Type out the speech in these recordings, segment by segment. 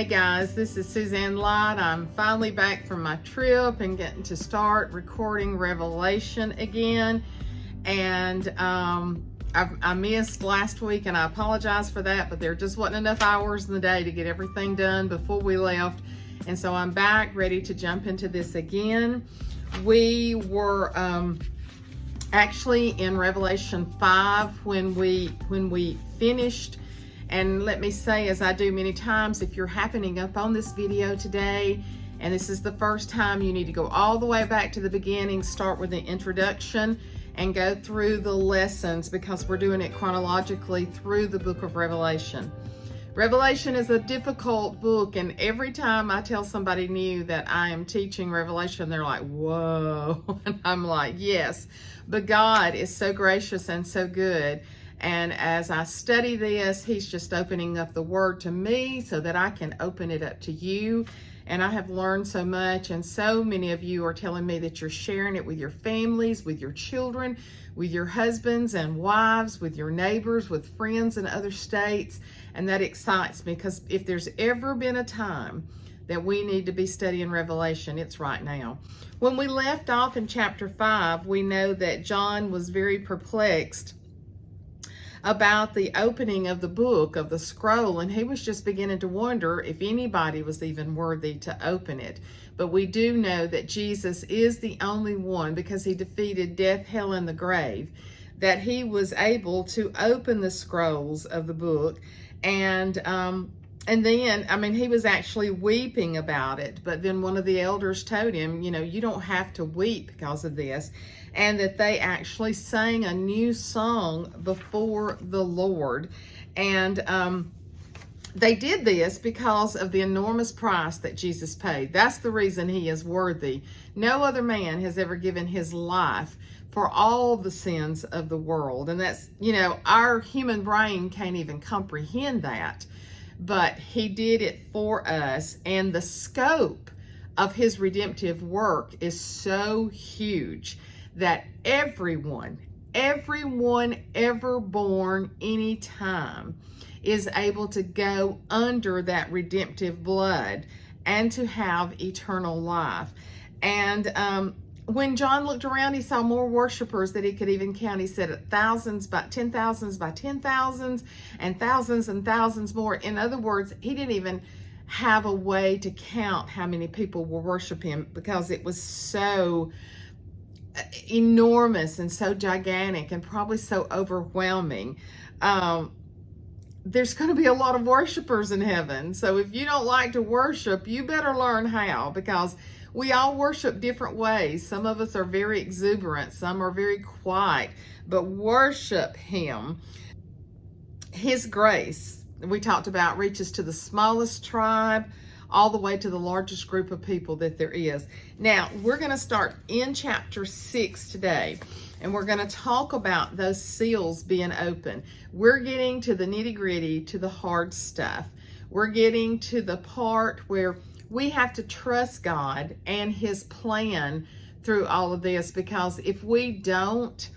Hey guys, this is Suzanne Light. I'm finally back from my trip and getting to start recording Revelation again. And I missed last week and I apologize for that, but there just wasn't enough hours in the day to get everything done before we left. And so I'm back ready to jump into this again. We were actually in Revelation 5 when we finished. And let me say, as I do many times, if you're happening up on this video today, and this is the first time, you need to go all the way back to the beginning, start with the introduction, and go through the lessons, because we're doing it chronologically through the book of Revelation. Revelation is a difficult book, and every time I tell somebody new that I am teaching Revelation, they're like, whoa. And I'm like, yes, but God is so gracious and so good. And as I study this, He's just opening up the Word to me so that I can open it up to you. And I have learned so much, and so many of you are telling me that you're sharing it with your families, with your children, with your husbands and wives, with your neighbors, with friends in other states. And that excites me, because if there's ever been a time that we need to be studying Revelation, it's right now. When we left off in chapter 5, we know that John was very perplexed about the opening of the book, of the scroll, and he was just beginning to wonder if anybody was even worthy to open it. But we do know that Jesus is the only one, because He defeated death, hell, and the grave, that He was able to open the scrolls of the book. And then, I mean, he was actually weeping about it, but then one of the elders told him, you know, you don't have to weep because of this. And that they actually sang a new song before the Lord. And they did this because of the enormous price that Jesus paid. That's the reason He is worthy. No other man has ever given his life for all the sins of the world. And that's, you know, our human brain can't even comprehend that. But He did it for us. And the scope of His redemptive work is so huge that everyone ever born anytime is able to go under that redemptive blood and to have eternal life. And when John looked around, he saw more worshipers than he could even count. He said thousands by 10,000s by 10,000s, and thousands more. In other words, he didn't even have a way to count how many people will worship Him, because it was so enormous and so gigantic and probably so overwhelming. There's going to be a lot of worshipers in heaven. So if you don't like to worship, you better learn how, because we all worship different ways. Some of us are very exuberant, some are very quiet, but worship Him. His grace, we talked about, reaches to the smallest tribe all the way to the largest group of people that there is. Now, we're going to start in chapter 6 today, and we're going to talk about those seals being open. We're getting to the nitty-gritty, to the hard stuff. We're getting to the part where we have to trust God and His plan through all of this, because if we don't,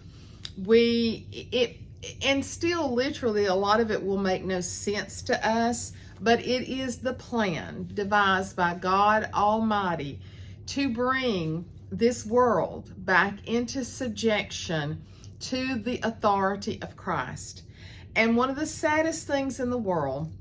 and still literally a lot of it will make no sense to us, but it is the plan devised by God Almighty to bring this world back into subjection to the authority of Christ. And one of the saddest things in the world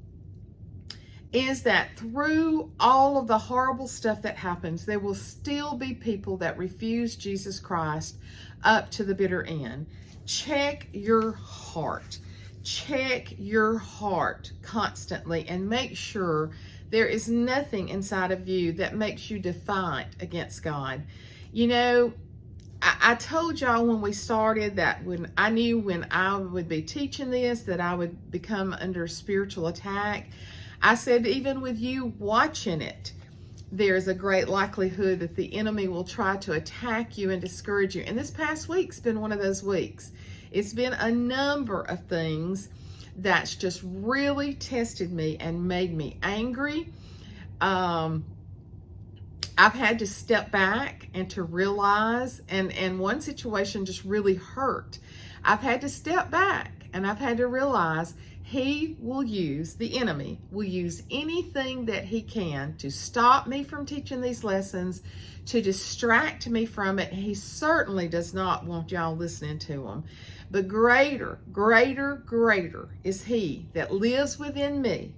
is that through all of the horrible stuff that happens, there will still be people that refuse Jesus Christ up to the bitter end. Check your heart. Check your heart constantly and make sure there is nothing inside of you that makes you defiant against God. You know, I told y'all when we started that when I knew when I would be teaching this that I would become under spiritual attack. I said, even with you watching it, there's a great likelihood that the enemy will try to attack you and discourage you. And this past week's been one of those weeks. It's been a number of things that's just really tested me and made me angry. I've had to step back and to realize, and one situation just really hurt. I've had to step back and I've had to realize the enemy will use anything that he can to stop me from teaching these lessons, to distract me from it. He certainly does not want y'all listening to him. But greater is he that lives within me.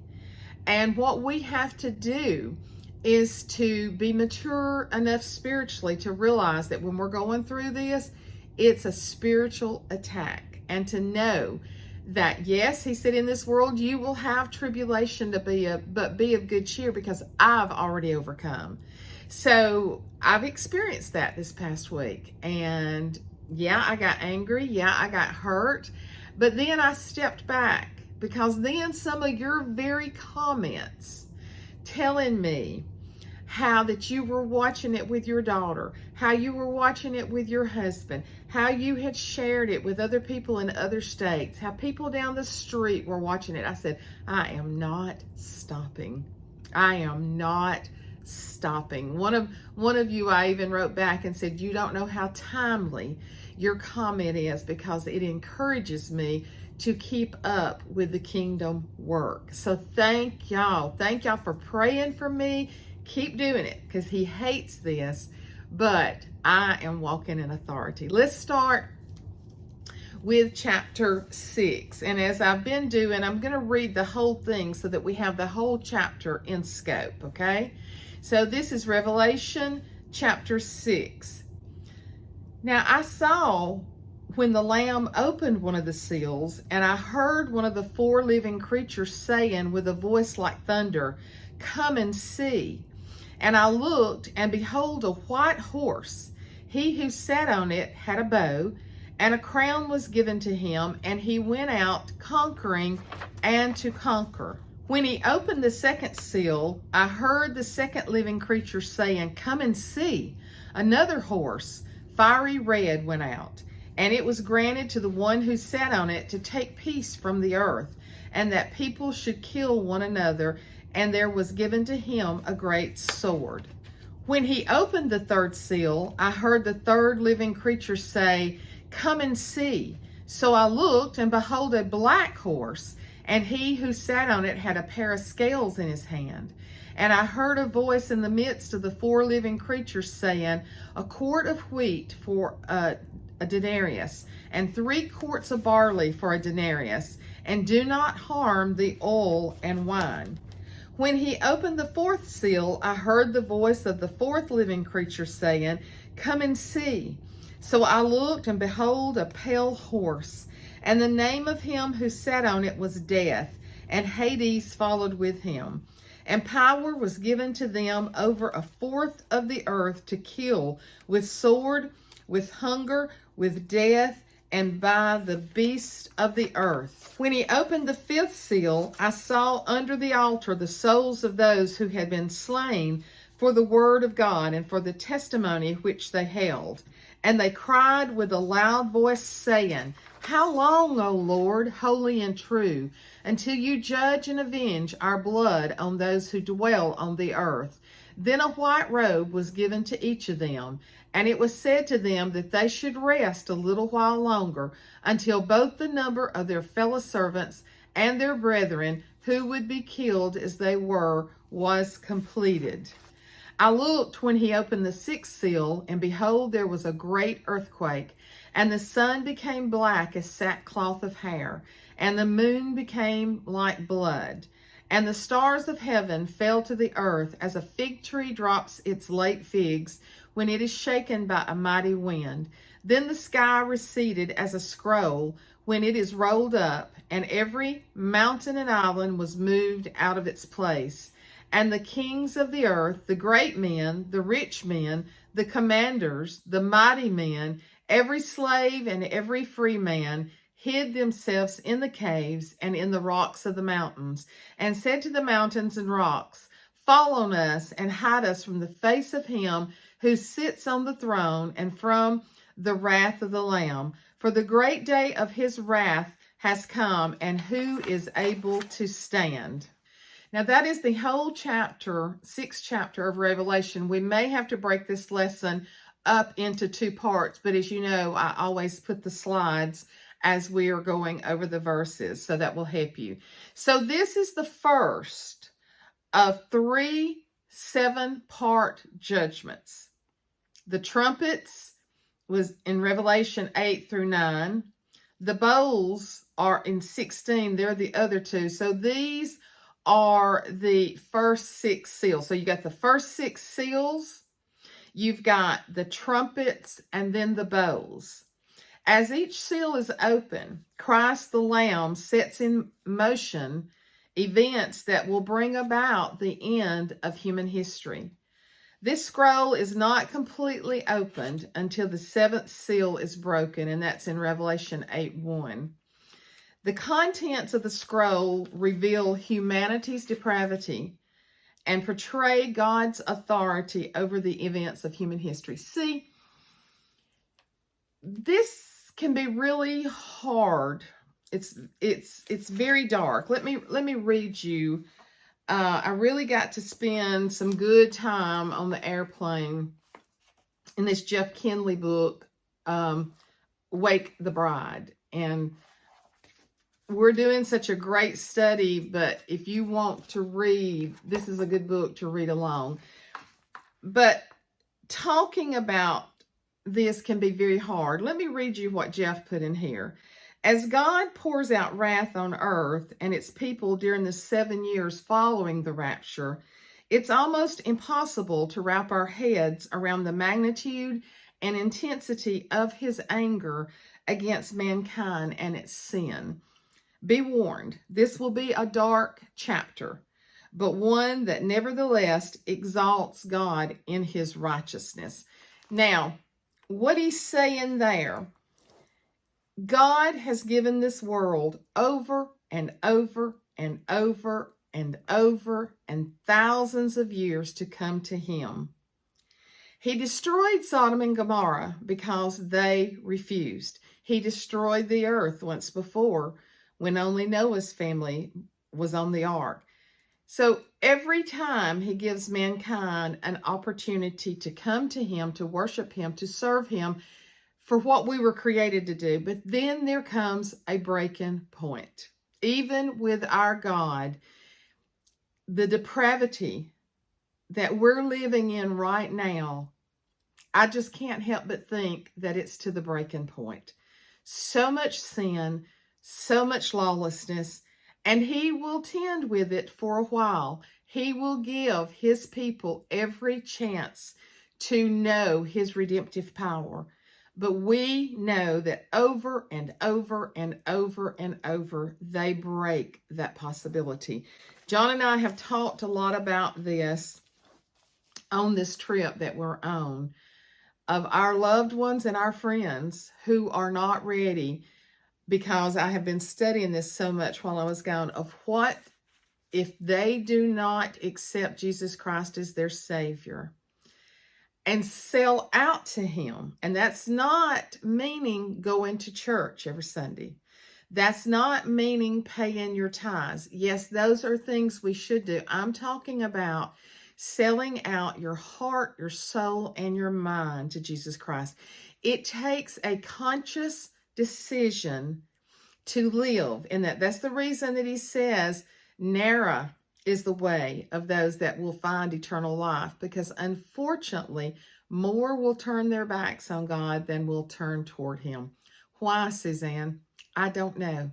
And what we have to do is to be mature enough spiritually to realize that when we're going through this, it's a spiritual attack. And to know that, yes, he said, in this world you will have tribulation, but be of good cheer, because I've already overcome. So I've experienced that this past week. And yeah, I got angry. Yeah, I got hurt. But then I stepped back, because then some of your very comments telling me how that you were watching it with your daughter, how you were watching it with your husband, how you had shared it with other people in other states, how people down the street were watching it. I said, I am not stopping. I am not stopping. One of you, I even wrote back and said, you don't know how timely your comment is, because it encourages me to keep up with the kingdom work. So thank y'all for praying for me. Keep doing it, because he hates this, but I am walking in authority. Let's start with chapter 6. And as I've been doing, I'm going to read the whole thing so that we have the whole chapter in scope, okay? So this is Revelation chapter 6. Now I saw when the Lamb opened one of the seals, and I heard one of the 4 living creatures saying with a voice like thunder, "Come and see." And I looked, and behold, a white horse. He who sat on it had a bow, and a crown was given to him, and he went out conquering and to conquer. When he opened the second seal, I heard the second living creature saying, "Come and see." Another horse, fiery red, went out, and it was granted to the one who sat on it to take peace from the earth, and that people should kill one another, and there was given to him a great sword. When he opened the third seal, I heard the third living creature say, "Come and see." So I looked, and behold, a black horse, and he who sat on it had a pair of scales in his hand. And I heard a voice in the midst of the 4 living creatures saying, "A quart of wheat for a denarius, and 3 quarts of barley for a denarius, and do not harm the oil and wine." When he opened the fourth seal, I heard the voice of the 4th living creature saying, "Come and see." So I looked, and behold, a pale horse, and the name of him who sat on it was Death, and Hades followed with him. And power was given to them over 1/4 of the earth to kill with sword, with hunger, with death, and by the beasts of the earth. When he opened the 5th seal, I saw under the altar the souls of those who had been slain for the word of God and for the testimony which they held. And they cried with a loud voice, saying, "How long, O Lord, holy and true, until you judge and avenge our blood on those who dwell on the earth?" Then a white robe was given to each of them, and it was said to them that they should rest a little while longer, until both the number of their fellow servants and their brethren who would be killed as they were was completed. I looked when he opened the 6th seal, and behold, there was a great earthquake, and the sun became black as sackcloth of hair, and the moon became like blood, and the stars of heaven fell to the earth as a fig tree drops its late figs when it is shaken by a mighty wind. Then the sky receded as a scroll when it is rolled up, and every mountain and island was moved out of its place. And the kings of the earth, the great men, the rich men, the commanders, the mighty men, every slave and every free man, hid themselves in the caves and in the rocks of the mountains, and said to the mountains and rocks, "Fall on us and hide us from the face of him who sits on the throne and from the wrath of the Lamb. For the great day of his wrath has come, and who is able to stand?" Now that is the whole chapter, 6th chapter of Revelation. We may have to break this lesson up into 2 parts, but as you know, I always put the slides as we are going over the verses, so that will help you. So this is the first of 3 7-part judgments. The trumpets was in Revelation 8 through 9. The bowls are in 16. They're the other two. So these are the first 6 seals. So you got the first 6 seals, you've got the trumpets, and then the bowls. As each seal is open, Christ the Lamb sets in motion events that will bring about the end of human history. This scroll is not completely opened until the 7th seal is broken, and that's in Revelation 8:1. The contents of the scroll reveal humanity's depravity and portray God's authority over the events of human history. See, this can be really hard. It's very dark. Let me read you. I really got to spend some good time on the airplane in this Jeff Kinley book, Wake the Bride. And we're doing such a great study, but if you want to read, this is a good book to read along. But talking about this can be very hard. Let me read you what Jeff put in here. As God pours out wrath on earth and its people during the 7 years following the rapture, it's almost impossible to wrap our heads around the magnitude and intensity of his anger against mankind and its sin. Be warned, this will be a dark chapter, but one that nevertheless exalts God in his righteousness. Now, what he's saying there, God has given this world over and over and over and over and thousands of years to come to him. He destroyed Sodom and Gomorrah because they refused. He destroyed the earth once before when only Noah's family was on the ark. So every time he gives mankind an opportunity to come to him, to worship him, to serve him for what we were created to do. But then there comes a breaking point. Even with our God, the depravity that we're living in right now, I just can't help but think that it's to the breaking point. So much sin, so much lawlessness, and he will tend with it for a while. He will give his people every chance to know his redemptive power. But we know that over and over and over and over, they break that possibility. John and I have talked a lot about this on this trip that we're on, of our loved ones and our friends who are not ready, because I have been studying this so much while I was gone, of what if they do not accept Jesus Christ as their Savior and sell out to him. And that's not meaning going to church every Sunday. That's not meaning paying your tithes. Yes, those are things we should do. I'm talking about selling out your heart, your soul, and your mind to Jesus Christ. It takes a conscious decision to live in that. That's the reason that he says, narrow is the way of those that will find eternal life, because unfortunately, more will turn their backs on God than will turn toward him. Why, Suzanne? I don't know.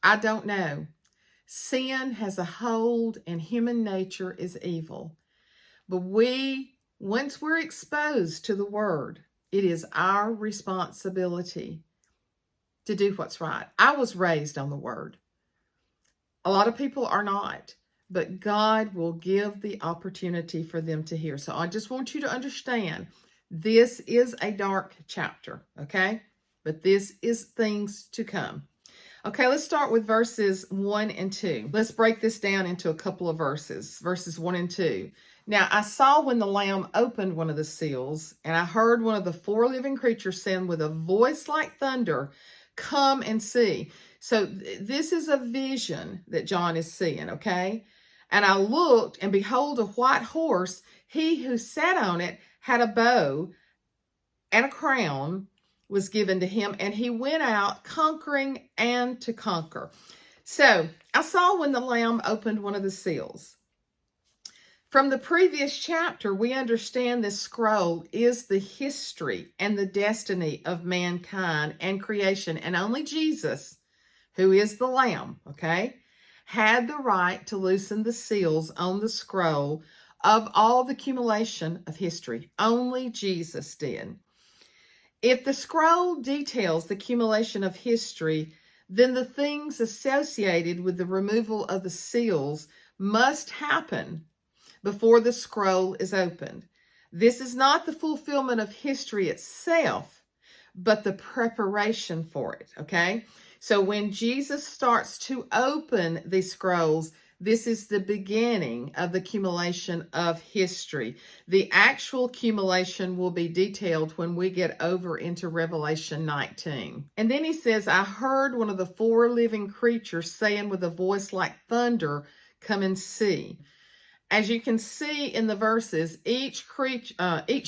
I don't know. Sin has a hold and human nature is evil. But once we're exposed to the word, it is our responsibility to do what's right. I was raised on the word. A lot of people are not, but God will give the opportunity for them to hear. So I just want you to understand, this is a dark chapter, okay? But this is things to come. Okay, let's start with verses 1 and 2. Let's break this down into a couple of verses. Verses 1 and 2. Now, I saw when the Lamb opened one of the seals, and I heard one of the 4 living creatures saying with a voice like thunder, "Come and see." So this is a vision that John is seeing, okay? And I looked, and behold, a white horse. He who sat on it had a bow and a crown was given to him, and he went out conquering and to conquer. So I saw when the Lamb opened one of the seals. From the previous chapter, we understand this scroll is the history and the destiny of mankind and creation. And only Jesus, who is the Lamb, okay, had the right to loosen the seals on the scroll of all the accumulation of history. Only Jesus did. If the scroll details the accumulation of history, then the things associated with the removal of the seals must happen before the scroll is opened. This is not the fulfillment of history itself, but the preparation for it, okay? So when Jesus starts to open these scrolls, this is the beginning of the accumulation of history. The actual accumulation will be detailed when we get over into Revelation 19. And then he says, I heard one of the four living creatures saying with a voice like thunder, come and see. As you can see in the verses, each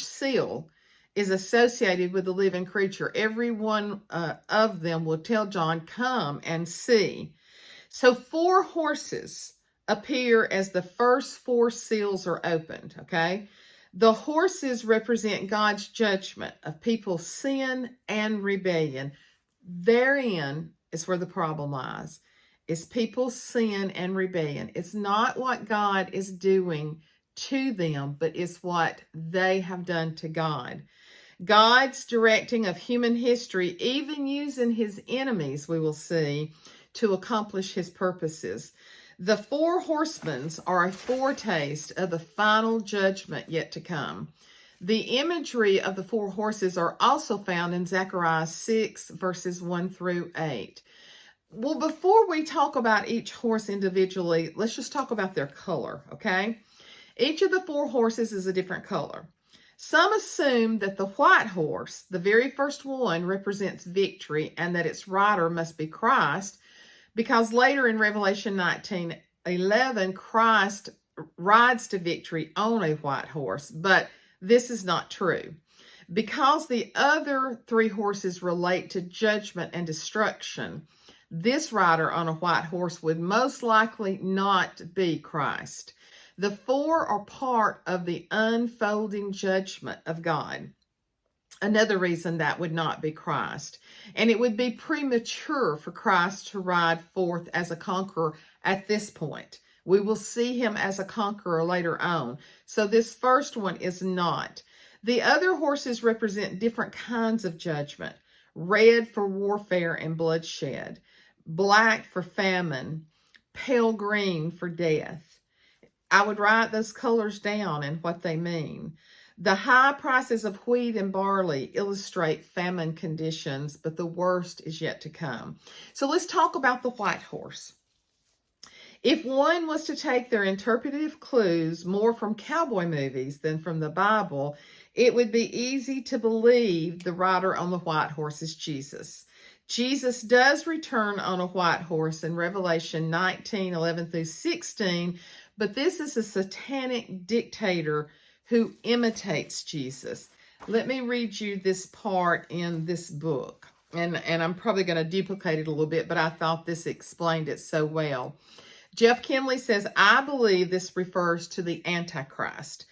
seal is associated with the living creature. Every one of them will tell John, come and see. So 4 horses appear as the first 4 seals are opened, okay? The horses represent God's judgment of people's sin and rebellion. Therein is where the problem lies. It's people's sin and rebellion. It's not what God is doing to them, but it's what they have done to God. God's directing of human history, even using his enemies, we will see, to accomplish his purposes. The 4 horsemen are a foretaste of the final judgment yet to come. The imagery of the 4 horses are also found in Zechariah 6, verses 1 through 8. Well, before we talk about each horse individually, let's just talk about their color, okay? Each of the 4 horses is a different color. Some assume that the white horse, the very first one, represents victory and that its rider must be Christ, because later in Revelation 19:11, Christ rides to victory on a white horse, but this is not true. Because the other 3 horses relate to judgment and destruction, this rider on a white horse would most likely not be Christ. The 4 are part of the unfolding judgment of God. Another reason that would not be Christ. And it would be premature for Christ to ride forth as a conqueror at this point. We will see him as a conqueror later on. So this first one is not. The other horses represent different kinds of judgment. Red for warfare and bloodshed. Black for famine. Pale green for death. I would write those colors down and what they mean. The high prices of wheat and barley illustrate famine conditions, but the worst is yet to come. So let's talk about the white horse. If one was to take their interpretive clues more from cowboy movies than from the Bible, it would be easy to believe the rider on the white horse is Jesus. Jesus does return on a white horse in Revelation 19:11 through 16, but this is a satanic dictator who imitates Jesus. Let me read you this part in this book. And I'm probably going to duplicate it a little bit, but I thought this explained it so well. Jeff Kinley says, I believe this refers to the Antichrist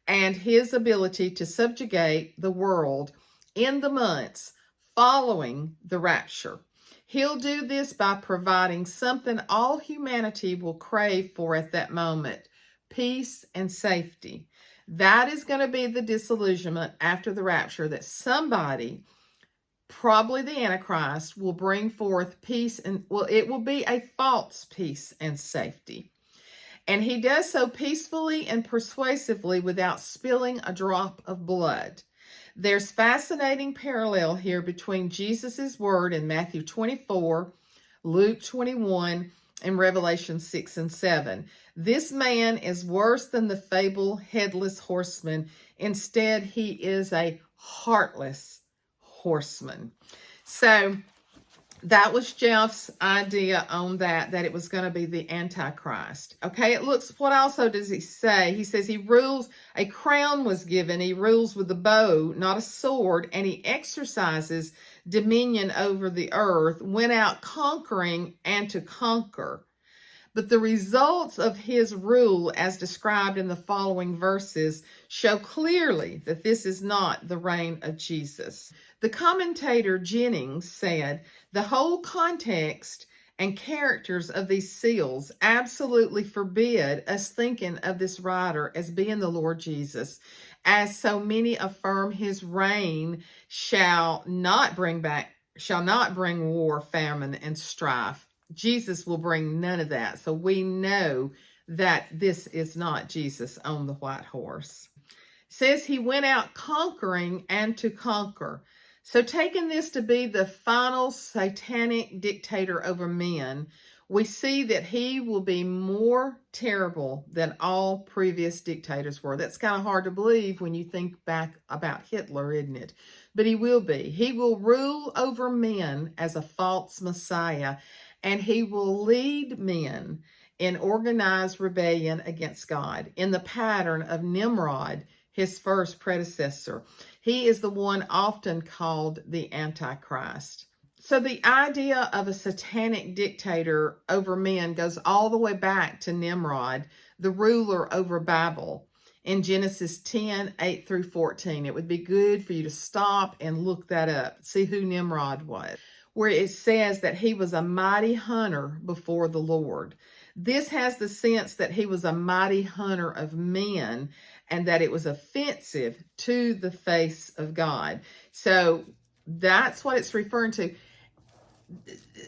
and his ability to subjugate the world in the months following the rapture. He'll do this by providing something all humanity will crave for at that moment, peace and safety. That is going to be the disillusionment after the rapture, that somebody, probably the Antichrist, will bring forth peace, and it will be a false peace and safety. And he does so peacefully and persuasively without spilling a drop of blood. There's fascinating parallel here between Jesus's word in Matthew 24, Luke 21, and Revelation 6 and 7. This man is worse than the fabled headless horseman. Instead, he is a heartless horseman. So That was Jeff's idea on that it was going to be the Antichrist. Okay, it looks, what also does he say? He says he rules, a crown was given, he rules with a bow, not a sword, and he exercises dominion over the earth, went out conquering and to conquer. But the results of his rule, as described in the following verses, show clearly that this is not the reign of Jesus. The commentator Jennings said, the whole context and characters of these seals absolutely forbid us thinking of this writer as being the Lord Jesus, as so many affirm his reign shall not bring war, famine, and strife. Jesus will bring none of that. So we know that this is not Jesus on the white horse. It says he went out conquering and to conquer. So taking this to be the final satanic dictator over men, we see that he will be more terrible than all previous dictators were. That's kind of hard to believe when you think back about Hitler, isn't it? But he will be. He will rule over men as a false Messiah, and he will lead men in organized rebellion against God in the pattern of Nimrod, his first predecessor. He is the one often called the Antichrist. So the idea of a satanic dictator over men goes all the way back to Nimrod, the ruler over Babel, in Genesis 10, 8 through 14. It would be good for you to stop and look that up, see who Nimrod was, where it says that he was a mighty hunter before the Lord. This has the sense that he was a mighty hunter of men and that it was offensive to the face of God. So that's what it's referring to.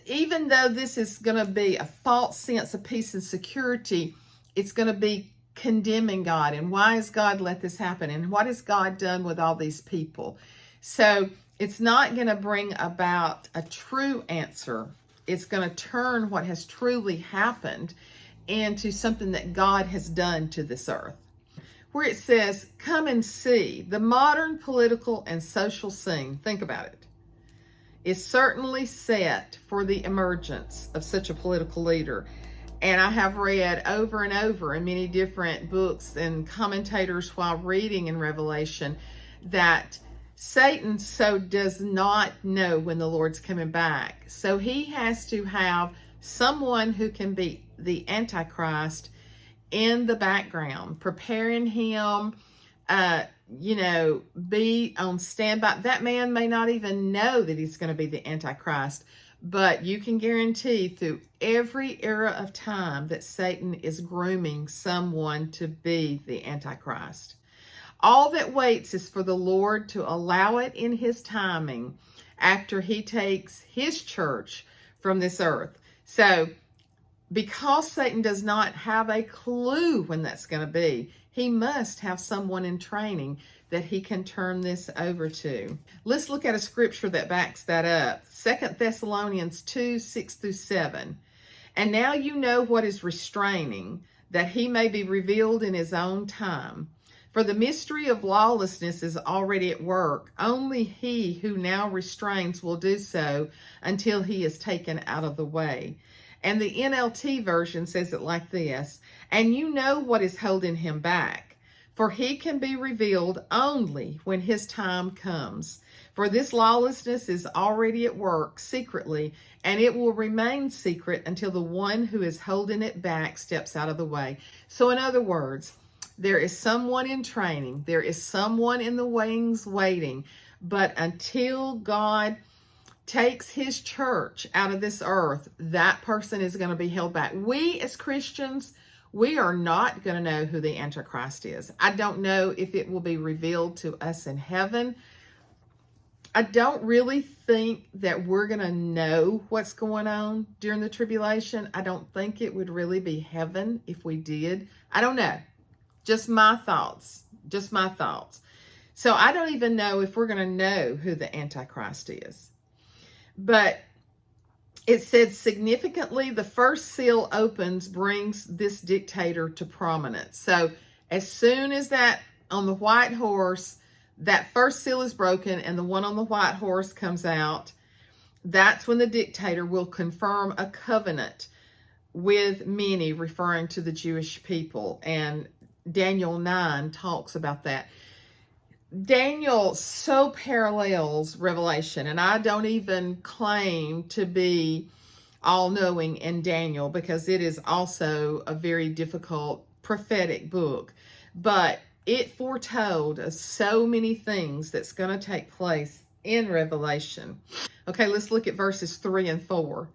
Even though this is going to be a false sense of peace and security, it's going to be condemning God. And why has God let this happen? And what has God done with all these people? So it's not going to bring about a true answer. It's going to turn what has truly happened into something that God has done to this earth. Where it says, come and see, the modern political and social scene, think about it, is certainly set for the emergence of such a political leader. And I have read over and over in many different books and commentators while reading in Revelation that Satan does not know when the Lord's coming back. So he has to have someone who can be the Antichrist in the background, preparing him, be on standby. That man may not even know that he's going to be the Antichrist, but you can guarantee through every era of time that Satan is grooming someone to be the Antichrist. All that waits is for the Lord to allow it in his timing after he takes his church from this earth. So because Satan does not have a clue when that's going to be, he must have someone in training that he can turn this over to. Let's look at a scripture that backs that up. 2 Thessalonians 2, 6 through 7. And now you know what is restraining, that he may be revealed in his own time. For the mystery of lawlessness is already at work. Only he who now restrains will do so until he is taken out of the way. And the NLT version says it like this, and you know what is holding him back, for he can be revealed only when his time comes. For this lawlessness is already at work secretly, and it will remain secret until the one who is holding it back steps out of the way. So in other words, there is someone in training, there is someone in the wings waiting, but until God takes his church out of this earth, that person is going to be held back. We as Christians, we are not going to know who the Antichrist is. I don't know if it will be revealed to us in heaven. I don't really think that we're going to know what's going on during the tribulation. I don't think it would really be heaven if we did. I don't know. Just my thoughts. So I don't even know if we're going to know who the Antichrist is. But it said significantly, the first seal opens, brings this dictator to prominence. So as soon as that on the white horse, that first seal is broken and the one on the white horse comes out, that's when the dictator will confirm a covenant with many, referring to the Jewish people. And Daniel 9 talks about that. Daniel so parallels Revelation, and I don't even claim to be all-knowing in Daniel because it is also a very difficult prophetic book, but it foretold of so many things that's going to take place in Revelation. Okay, let's look at verses 3 and 4.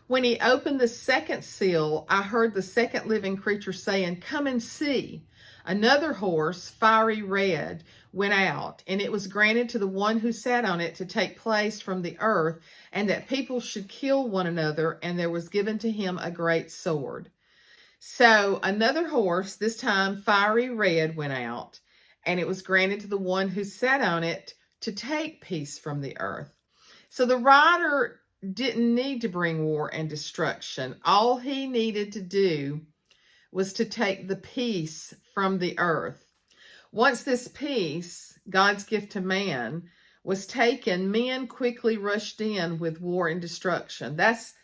When he opened the second seal, I heard the second living creature saying, "Come and see." Another horse, fiery red, went out, and it was granted to the one who sat on it to take place from the earth, and that people should kill one another, and there was given to him a great sword. So another horse, this time fiery red, went out, and it was granted to the one who sat on it to take peace from the earth. So the rider didn't need to bring war and destruction. All he needed to do was to take the peace from the earth. Once this peace, God's gift to man, was taken, men quickly rushed in with war and destruction. That's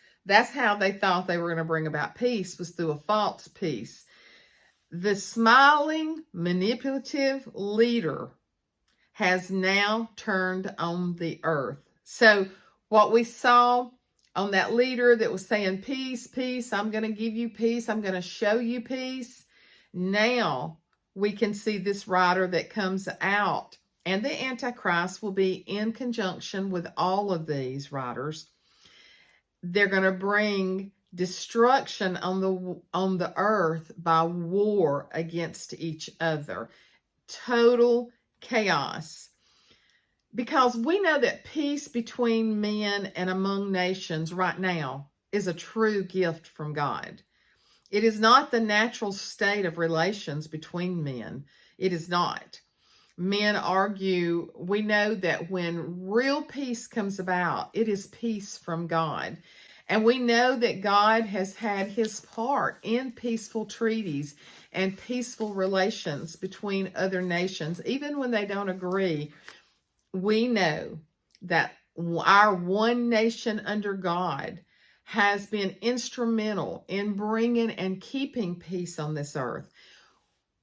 how they thought they were going to bring about peace, was through a false peace. The smiling, manipulative leader has now turned on the earth. So what we saw on that leader that was saying, "Peace, peace, I'm going to give you peace, I'm going to show you peace." Now we can see this rider that comes out, and the Antichrist will be in conjunction with all of these riders. They're going to bring destruction on the earth by war against each other. Total chaos. Because we know that peace between men and among nations right now is a true gift from God. It is not the natural state of relations between men. It is not. Men argue. We know that when real peace comes about, it is peace from God. And we know that God has had his part in peaceful treaties and peaceful relations between other nations, even when they don't agree. We know that our one nation under God has been instrumental in bringing and keeping peace on this earth.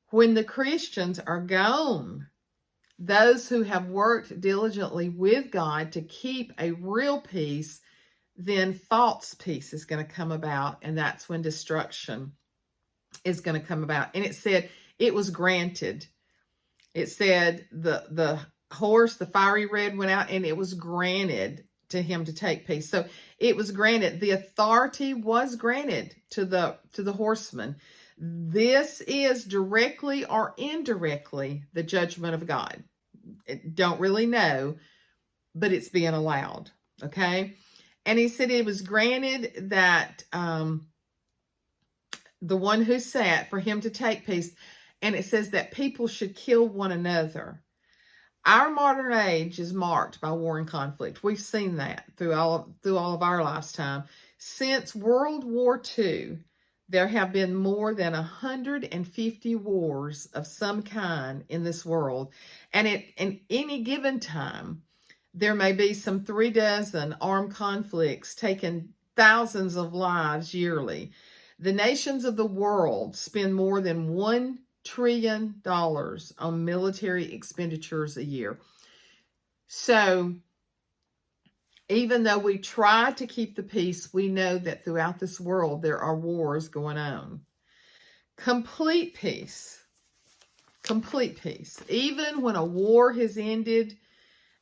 When the Christians are gone, those who have worked diligently with God to keep a real peace, then false peace is going to come about, and that's when destruction is going to come about. And it said it was granted. It said the horse, the fiery red, went out, and it was granted to him to take peace. So it was granted. The authority was granted to the horseman. This is directly or indirectly the judgment of God. Don't really know, but it's being allowed. Okay. And he said it was granted that the one who sat for him to take peace. And it says that people should kill one another. Our modern age is marked by war and conflict. We've seen that through all of our lifetime. Since World War II, there have been more than 150 wars of some kind in this world. And at any given time, there may be some 36 armed conflicts taking thousands of lives yearly. The nations of the world spend more than $1 trillion on military expenditures a year. So even though we try to keep the peace, we know that throughout this world there are wars going on. Complete peace. Complete peace. Even when a war has ended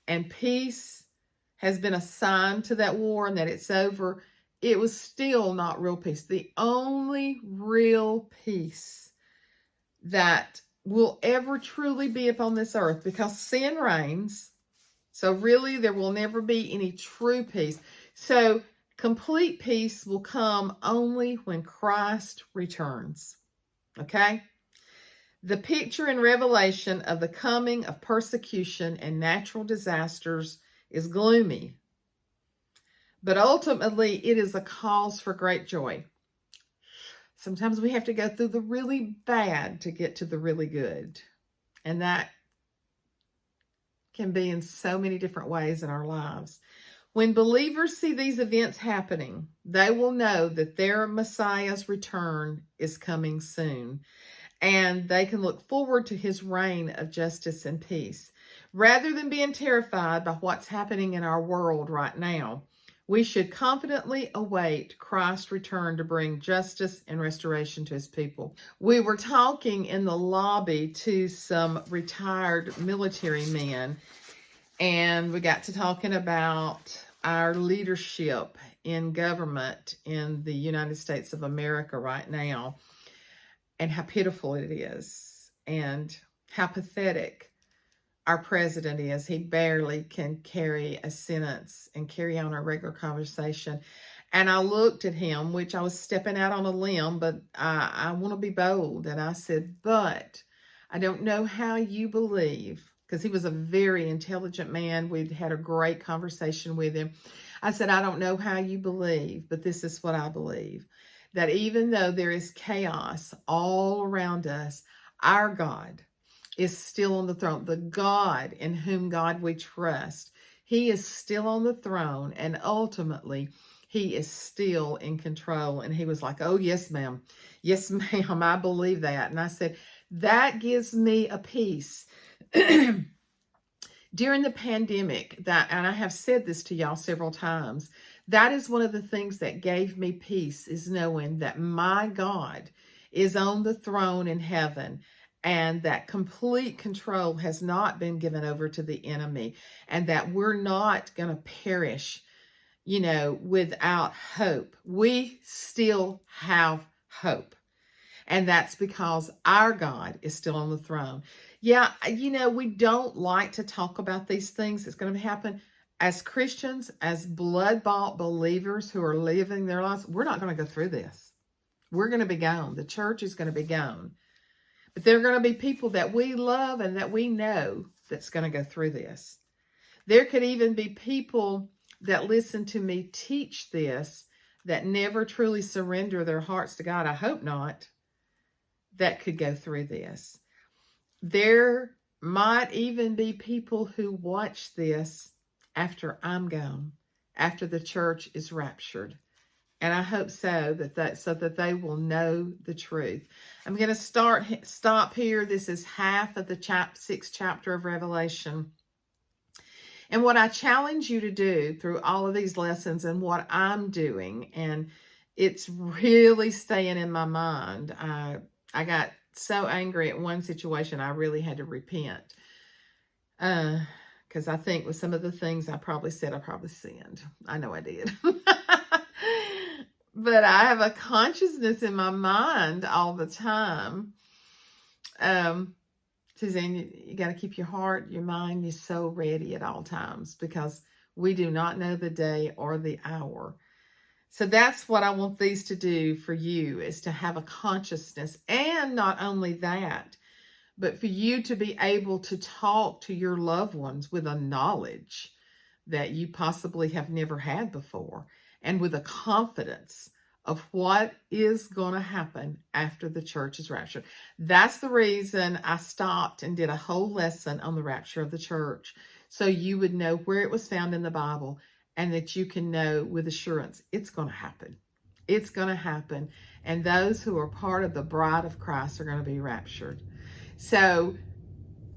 and peace has been assigned to that war and that it's over, it was still not real peace. The only real peace that will ever truly be upon this earth, because sin reigns, so really there will never be any true peace. So complete peace will come only when Christ returns. Okay? The picture in Revelation of the coming of persecution and natural disasters is gloomy, but ultimately it is a cause for great joy. Sometimes we have to go through the really bad to get to the really good. And that can be in so many different ways in our lives. When believers see these events happening, they will know that their Messiah's return is coming soon, and they can look forward to his reign of justice and peace. Rather than being terrified by what's happening in our world right now, we should confidently await Christ's return to bring justice and restoration to his people. We were talking in the lobby to some retired military men, and we got to talking about our leadership in government in the United States of America right now, and how pitiful it is, and how pathetic our president is. He barely can carry a sentence and carry on a regular conversation. And I looked at him, which I was stepping out on a limb, but I want to be bold. And I said, but I don't know how you believe, because he was a very intelligent man. We'd had a great conversation with him. I said, I don't know how you believe, but this is what I believe. That even though there is chaos all around us, our God is still on the throne. The God in whom God we trust, he is still on the throne, and ultimately he is still in control. And he was like, oh, yes, ma'am. Yes, ma'am, I believe that. And I said, that gives me a peace. During the pandemic, and I have said this to y'all several times, that is one of the things that gave me peace, is knowing that my God is on the throne in heaven, and that complete control has not been given over to the enemy, and that we're not going to perish, without hope. We still have hope. And that's because our God is still on the throne. Yeah, we don't like to talk about these things. It's going to happen. As Christians, as blood-bought believers who are living their lives, we're not going to go through this. We're going to be gone. The church is going to be gone. But there are going to be people that we love and that we know that's going to go through this. There could even be people that listen to me teach this that never truly surrender their hearts to God. I hope not. That could go through this. There might even be people who watch this after I'm gone, after the church is raptured. And I hope so that they will know the truth. I'm going to stop here. This is half of the 6th chapter of Revelation. And what I challenge you to do through all of these lessons, and what I'm doing, and it's really staying in my mind. I got so angry at one situation, I really had to repent. Because I think with some of the things I probably sinned. I know I did. But I have a consciousness in my mind all the time. Suzanne, you got to keep your heart, your mind is so ready at all times, because we do not know the day or the hour. So that's what I want these to do for you, is to have a consciousness. And not only that, but for you to be able to talk to your loved ones with a knowledge that you possibly have never had before, and with a confidence of what is going to happen after the church is raptured. That's the reason I stopped and did a whole lesson on the rapture of the church, so you would know where it was found in the Bible, and that you can know with assurance it's going to happen. It's going to happen. And those who are part of the bride of Christ are going to be raptured. So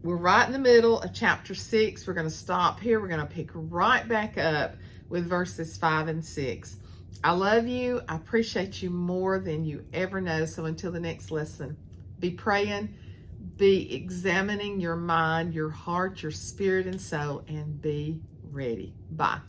we're right in the middle of chapter 6. We're going to stop here. We're going to pick right back up with verses 5 and 6. I love you. I appreciate you more than you ever know. So until the next lesson, be praying, be examining your mind, your heart, your spirit, and soul, and be ready. Bye.